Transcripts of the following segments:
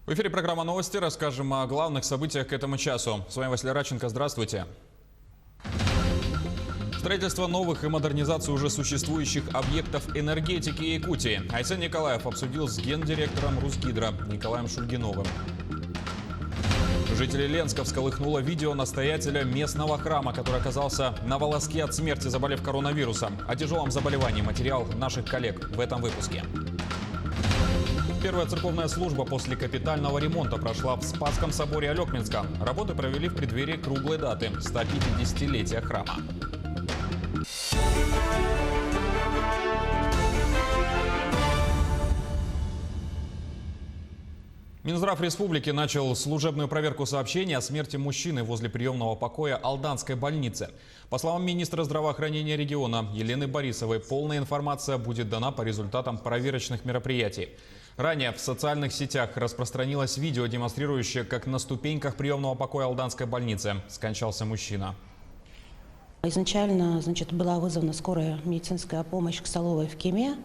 В эфире программа «Новости». Расскажем о главных событиях к этому часу. С вами Василий Радченко. Здравствуйте. Строительство новых и модернизацию уже существующих объектов энергетики Якутии. Айсен Николаев обсудил с гендиректором Русгидро Николаем Шульгиновым. Жители Ленска всколыхнуло видео настоятеля местного храма, который оказался на волоске от смерти, заболев коронавирусом. О тяжелом заболевании материал наших коллег в этом выпуске. Первая церковная служба после капитального ремонта прошла в Спасском соборе Алекминска. Работы провели в преддверии круглой даты – 150-летия храма. Минздрав республики начал служебную проверку сообщений о смерти мужчины возле приемного покоя Алданской больницы. По словам министра здравоохранения региона Елены Борисовой, полная информация будет дана по результатам проверочных мероприятий. Ранее в социальных сетях распространилось видео, демонстрирующее, как на ступеньках приемного покоя Алданской больницы скончался мужчина. Изначально, была вызвана скорая медицинская помощь к столовой в Кеме,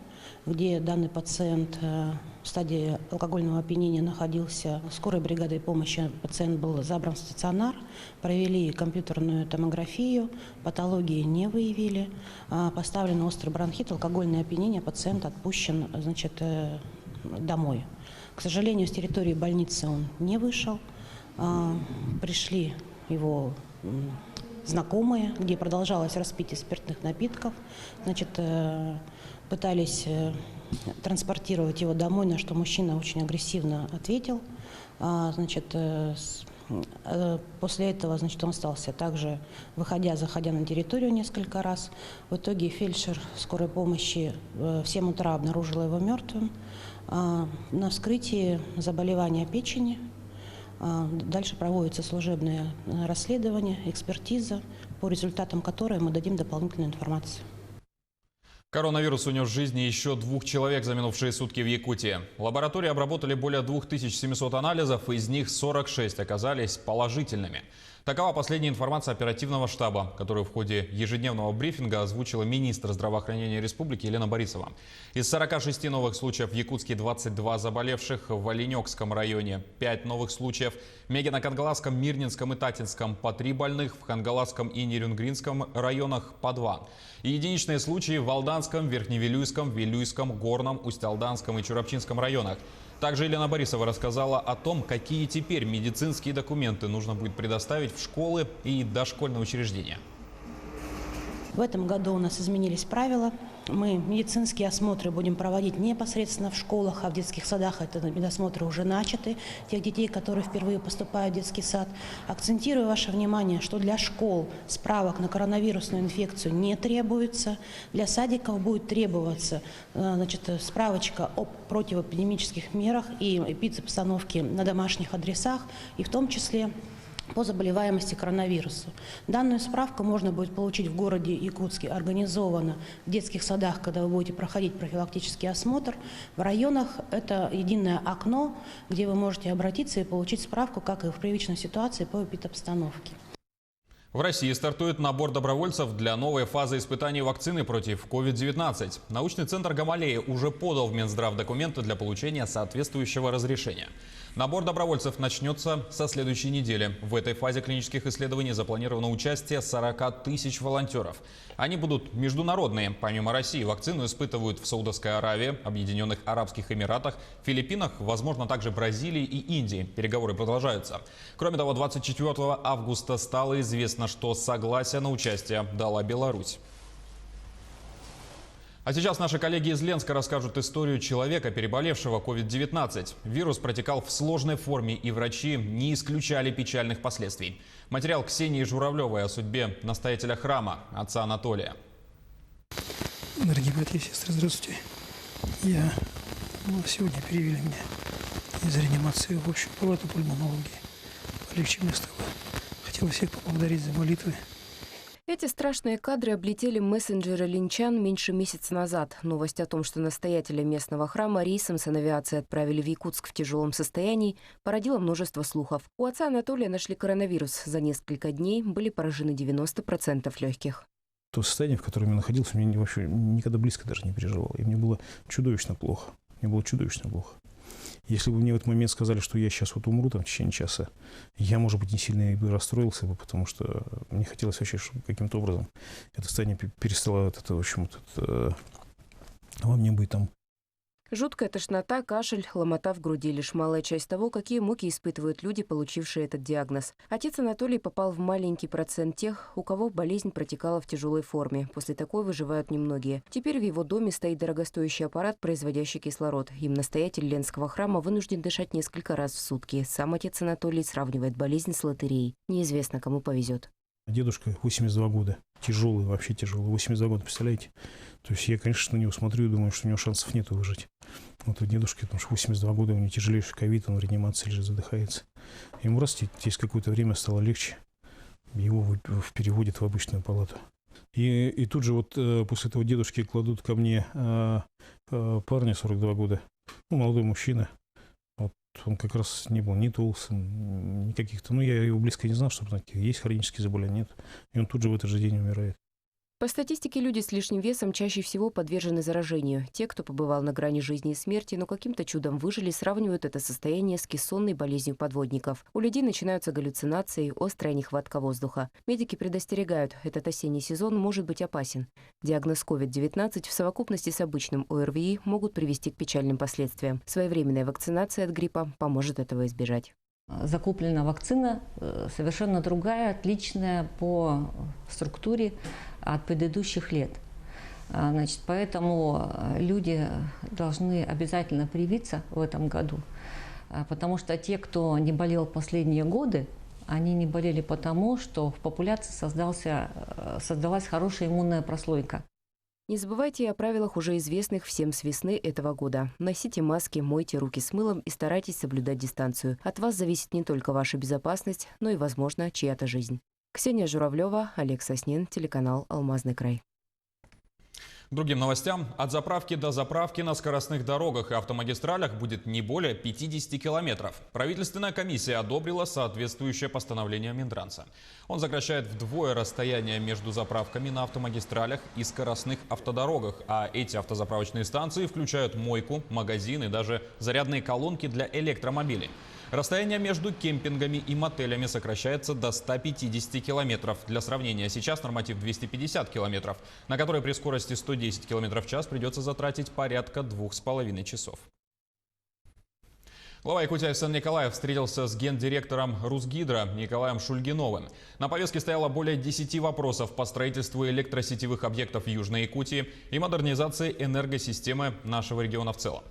где данный пациент в стадии алкогольного опьянения находился. Скорой бригадой помощи пациент был забран в стационар, провели компьютерную томографию, патологии не выявили, поставлен острый бронхит, алкогольное опьянение, пациент отпущен домой. К сожалению, с территории больницы он не вышел. Пришли его знакомые, где продолжалось распитие спиртных напитков. Пытались транспортировать его домой, на что мужчина очень агрессивно ответил. После этого, он остался также, заходя на территорию несколько раз. В итоге фельдшер скорой помощи в 7 утра обнаружила его мертвым. На вскрытии заболевания печени. Дальше проводится служебное расследование, экспертиза, по результатам которой мы дадим дополнительную информацию. Коронавирус унес жизни еще 2 человек за минувшие сутки в Якутии. Лаборатории обработали более 2700 анализов, из них 46 оказались положительными. Такова последняя информация оперативного штаба, которую в ходе ежедневного брифинга озвучила министр здравоохранения республики Елена Борисова. Из 46 новых случаев в Якутске 22 заболевших, в Оленёкском районе 5 новых случаев, в Мегино-Кадгаласском, Мирнинском и Татинском по 3 больных, в Хангаласском и Нерюнгринском районах по 2. И единичные случаи в Алданском, Верхневилюйском, Вилюйском, Горном, Усть-Алданском и Чурапчинском районах. Также Елена Борисова рассказала о том, какие теперь медицинские документы нужно будет предоставить в школы и дошкольные учреждения. В этом году у нас изменились правила. Мы медицинские осмотры будем проводить непосредственно в школах, а в детских садах это медосмотры уже начаты. Тех детей, которые впервые поступают в детский сад. Акцентирую ваше внимание, что для школ справок на коронавирусную инфекцию не требуется. Для садиков будет требоваться справочка о противоэпидемических мерах и эпидобстановке на домашних адресах, и в том числе по заболеваемости коронавирусу. Данную справку можно будет получить в городе Якутске, организовано в детских садах, когда вы будете проходить профилактический осмотр. В районах это единое окно, где вы можете обратиться и получить справку, как и в привычной ситуации, по эпидобстановке. В России стартует набор добровольцев для новой фазы испытаний вакцины против COVID-19. Научный центр Гамалеи уже подал в Минздрав документы для получения соответствующего разрешения. Набор добровольцев начнется со следующей недели. В этой фазе клинических исследований запланировано участие 40 тысяч волонтеров. Они будут международные. Помимо России, вакцину испытывают в Саудовской Аравии, Объединенных Арабских Эмиратах, Филиппинах, возможно, также Бразилии и Индии. Переговоры продолжаются. Кроме того, 24 августа стало известно, что согласие на участие дала Беларусь. А сейчас наши коллеги из Ленска расскажут историю человека, переболевшего COVID-19. Вирус протекал в сложной форме, и врачи не исключали печальных последствий. Материал Ксении Журавлевой о судьбе настоятеля храма, отца Анатолия. Дорогие братья и сестры, здравствуйте. Сегодня перевели меня из реанимации в общую палату пульмонологии. Полегче мне стало. Хотел всех поблагодарить за молитвы. Эти страшные кадры облетели мессенджеры линчан меньше месяца назад. Новость о том, что настоятеля местного храма рейсом санавиации отправили в Якутск в тяжелом состоянии, породила множество слухов. У отца Анатолия нашли коронавирус. За несколько дней были поражены 90% легких. То состояние, в котором я находился, мне вообще никогда близко даже не переживал. И мне было чудовищно плохо. Если бы мне в этот момент сказали, что я сейчас вот умру там, в течение часа, я, может быть, не сильно бы расстроился бы, потому что мне хотелось вообще, чтобы каким-то образом это состояние перестало в общем, во мне быть там. Жуткая тошнота, кашель, ломота в груди – лишь малая часть того, какие муки испытывают люди, получившие этот диагноз. Отец Анатолий попал в маленький процент тех, у кого болезнь протекала в тяжелой форме. После такой выживают немногие. Теперь в его доме стоит дорогостоящий аппарат, производящий кислород. Им настоятель Ленского храма вынужден дышать несколько раз в сутки. Сам отец Анатолий сравнивает болезнь с лотереей. Неизвестно, кому повезет. Дедушка 82 года. Тяжелый, вообще тяжелый. 82 года, представляете? То есть я, конечно, на него смотрю и думаю, что у него шансов нет выжить. Вот у дедушки, потому что 82 года, у него тяжелейший ковид, он в реанимации лежит, задыхается. Ему раз через какое-то время стало легче. Его переводят в обычную палату. И тут же вот после этого дедушки кладут ко мне парня 42 года. Ну, молодой мужчина. Вот он как раз не был ни толстым, ни каких-то... Ну, я его близко не знал, чтобы есть хронические заболевания, нет. И он тут же в этот же день умирает. По статистике, люди с лишним весом чаще всего подвержены заражению. Те, кто побывал на грани жизни и смерти, но каким-то чудом выжили, сравнивают это состояние с кессонной болезнью подводников. У людей начинаются галлюцинации, острая нехватка воздуха. Медики предостерегают, этот осенний сезон может быть опасен. Диагноз COVID-19 в совокупности с обычным ОРВИ могут привести к печальным последствиям. Своевременная вакцинация от гриппа поможет этого избежать. Закуплена вакцина совершенно другая, отличная по структуре от предыдущих лет. Значит, поэтому люди должны обязательно привиться в этом году, потому что те, кто не болел последние годы, они не болели потому, что в популяции создалась хорошая иммунная прослойка. Не забывайте о правилах, уже известных всем с весны этого года. Носите маски, мойте руки с мылом и старайтесь соблюдать дистанцию. От вас зависит не только ваша безопасность, но и, возможно, чья-то жизнь. Ксения Журавлева, Олег Соснин, телеканал «Алмазный край». К другим новостям. От заправки до заправки на скоростных дорогах и автомагистралях будет не более 50 километров. Правительственная комиссия одобрила соответствующее постановление Минтранса. Он сокращает вдвое расстояние между заправками на автомагистралях и скоростных автодорогах. А эти автозаправочные станции включают мойку, магазин и даже зарядные колонки для электромобилей. Расстояние между кемпингами и мотелями сокращается до 150 километров. Для сравнения, сейчас норматив 250 километров, на который при скорости 110 километров в час придется затратить порядка 2,5 часов. Глава Якутии Арсен Николаев встретился с гендиректором Русгидро Николаем Шульгиновым. На повестке стояло более 10 вопросов по строительству электросетевых объектов в Южной Якутии и модернизации энергосистемы нашего региона в целом.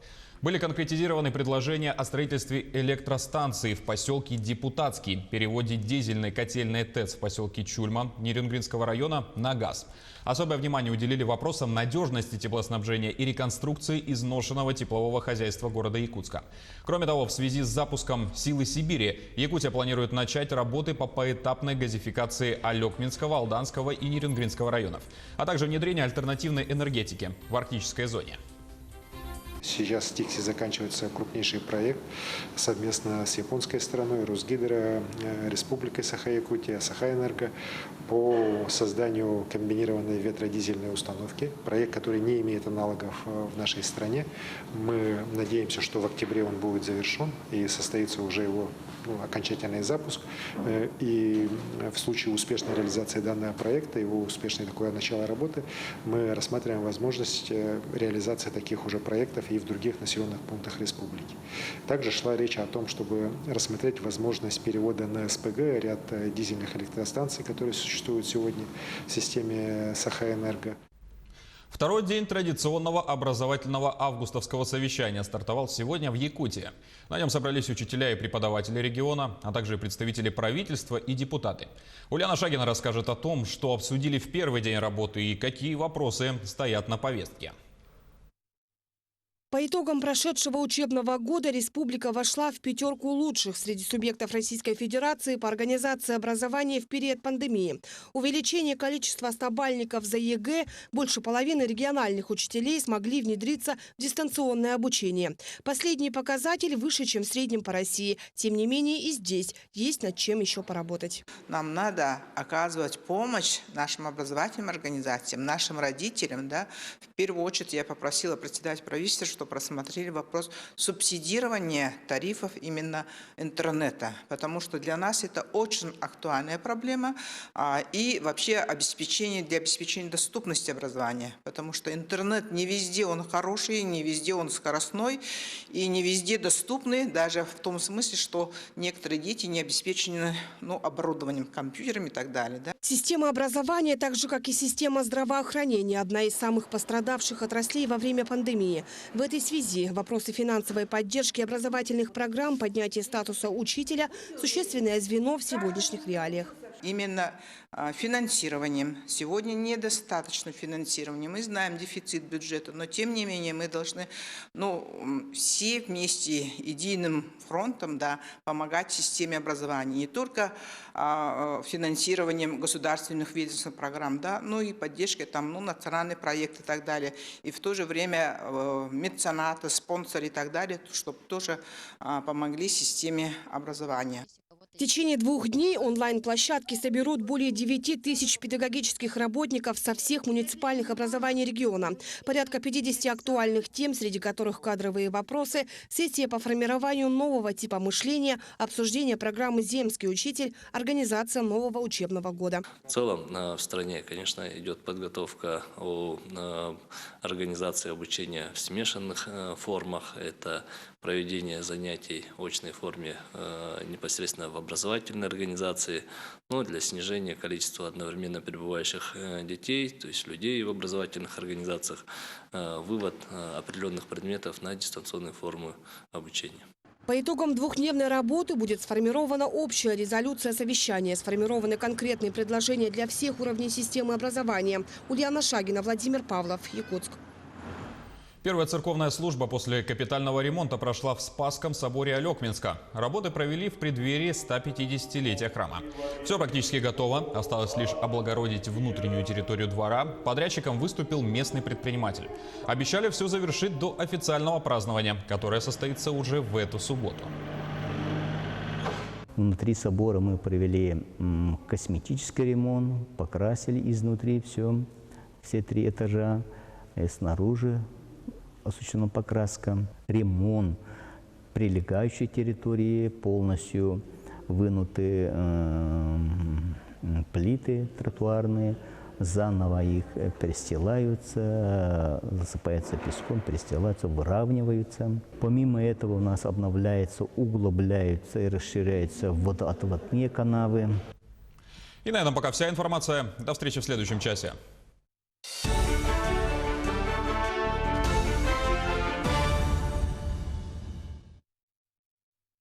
Были конкретизированы предложения о строительстве электростанции в поселке Депутатский, переводе дизельной котельной ТЭЦ в поселке Чульма Нерюнгринского района на газ. Особое внимание уделили вопросам надежности теплоснабжения и реконструкции изношенного теплового хозяйства города Якутска. Кроме того, в связи с запуском «Силы Сибири» Якутия планирует начать работы по поэтапной газификации Алекминского, Алданского и Нерюнгринского районов, а также внедрение альтернативной энергетики в арктической зоне. Сейчас в Тиксе заканчивается крупнейший проект совместно с японской стороной, Русгидро, Республикой Саха-Якутия, Саха-Энерго по созданию комбинированной ветродизельной установки. Проект, который не имеет аналогов в нашей стране. Мы надеемся, что в октябре он будет завершен и состоится уже его окончательный запуск. И в случае успешной реализации данного проекта, его успешное такое начало работы, мы рассматриваем возможность реализации таких уже проектов и в других населенных пунктах республики. Также шла речь о том, чтобы рассмотреть возможность перевода на СПГ ряд дизельных электростанций, которые существуют сегодня в системе Саха-Энерго. Второй день традиционного образовательного августовского совещания стартовал сегодня в Якутии. На нем собрались учителя и преподаватели региона, а также представители правительства и депутаты. Ульяна Шагина расскажет о том, что обсудили в первый день работы и какие вопросы стоят на повестке. По итогам прошедшего учебного года республика вошла в пятерку лучших среди субъектов Российской Федерации по организации образования в период пандемии. Увеличение количества стабальников за ЕГЭ, больше половины региональных учителей смогли внедриться в дистанционное обучение. Последний показатель выше, чем в среднем по России. Тем не менее, и здесь есть над чем еще поработать. Нам надо оказывать помощь нашим образовательным организациям, нашим родителям. В первую очередь я попросила председателя правительства, чтобы что просмотрели вопрос субсидирования тарифов именно интернета, потому что для нас это очень актуальная проблема и вообще для обеспечения доступности образования, потому что интернет не везде он хороший, не везде он скоростной и не везде доступный, даже в том смысле, что некоторые дети не обеспечены оборудованием, компьютерами и так далее. Да? Система образования, так же как и система здравоохранения, одна из самых пострадавших отраслей во время пандемии. В этой связи вопросы финансовой поддержки образовательных программ, поднятия статуса учителя – существенное звено в сегодняшних реалиях. Именно финансированием. Сегодня недостаточно финансирования. Мы знаем дефицит бюджета, но тем не менее мы должны все вместе единым фронтом помогать системе образования. Не только финансированием государственных ведомственных программ, но и поддержкой национальных проектов и так далее. И в то же время меценаты, спонсоры и так далее, чтобы тоже помогли системе образования. В течение 2 дней онлайн-площадки соберут более 9 тысяч педагогических работников со всех муниципальных образований региона. Порядка 50 актуальных тем, среди которых кадровые вопросы, сессия по формированию нового типа мышления, обсуждение программы «Земский учитель», организация нового учебного года. В целом в стране, конечно, идет подготовка о организации обучения в смешанных формах. Это проведение занятий в очной форме непосредственно в образовательной организации, для снижения количества одновременно пребывающих детей, то есть людей в образовательных организациях, вывод определенных предметов на дистанционные формы обучения. По итогам 2-дневной работы будет сформирована общая резолюция совещания, сформированы конкретные предложения для всех уровней системы образования. Ульяна Шагина, Владимир Павлов, Якутск. Первая церковная служба после капитального ремонта прошла в Спасском соборе Алекминска. Работы провели в преддверии 150-летия храма. Все практически готово. Осталось лишь облагородить внутреннюю территорию двора. Подрядчиком выступил местный предприниматель. Обещали все завершить до официального празднования, которое состоится уже в эту субботу. Внутри собора мы провели косметический ремонт, покрасили изнутри все 3 этажа, и снаружи осуществлена покраска, ремонт прилегающей территории, полностью вынуты плиты тротуарные, заново их перестилаются, засыпаются песком, перестилаются, выравниваются. Помимо этого у нас обновляются, углубляются и расширяются водоотводные канавы. И на этом пока вся информация. До встречи в следующем часе.